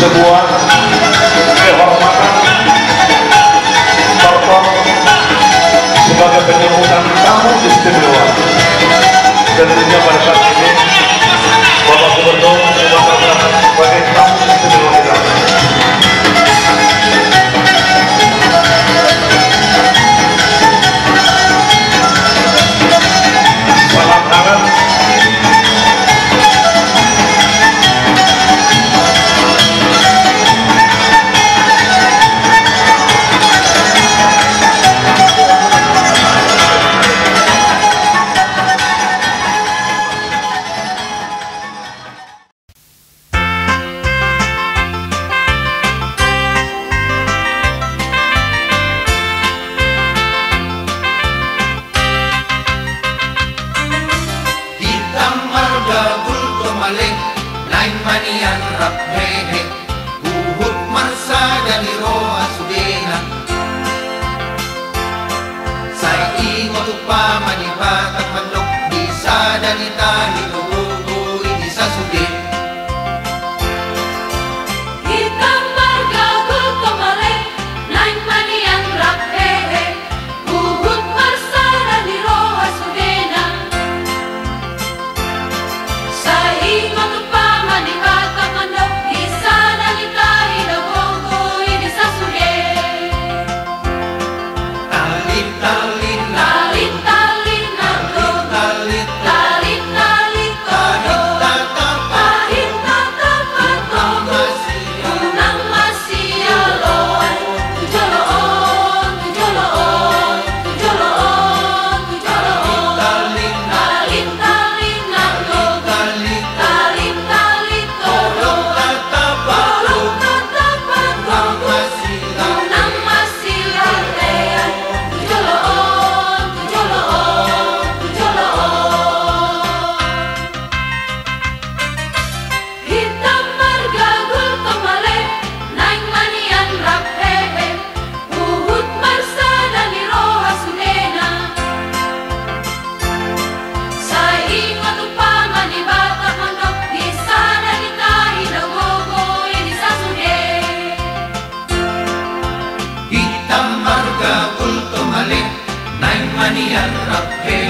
Sebuah kehormatan Tortor sebagai penyambutan tamu istimewa. Tentunya pada saat ini Bapak Gubernur Sumatera Barat sebagai tamu istimewa kita. Salam hangat Nain manian rap hehe Uhud marsa dan roa sudena Sai ingo tupa manibatak manok Bisa dan itahi nugugu ini sa sude Hitam marga gultomale Nain manian rap hehe Uhud marsa dan roa sudena Sai ingo tupa manibata mandok di sana nitahi nagogo ini sasuge Talit talit talit talit nago talit talit talit kodo tahit tatapato unang masialoan tujoloon tujoloon tujoloon tujoloon talit talit talit nago talit talit talit kodo tatapalo tatapato unang masilatean tujoloon tujoloon tujoloon hitam marga gultomale naing manian rap hehe uhud marsa dan iroha sudena sa ingo tupa manibata mandok di sana nitahi nagogo ini sasude Hitam marga kulto malik Nain manian rap hehe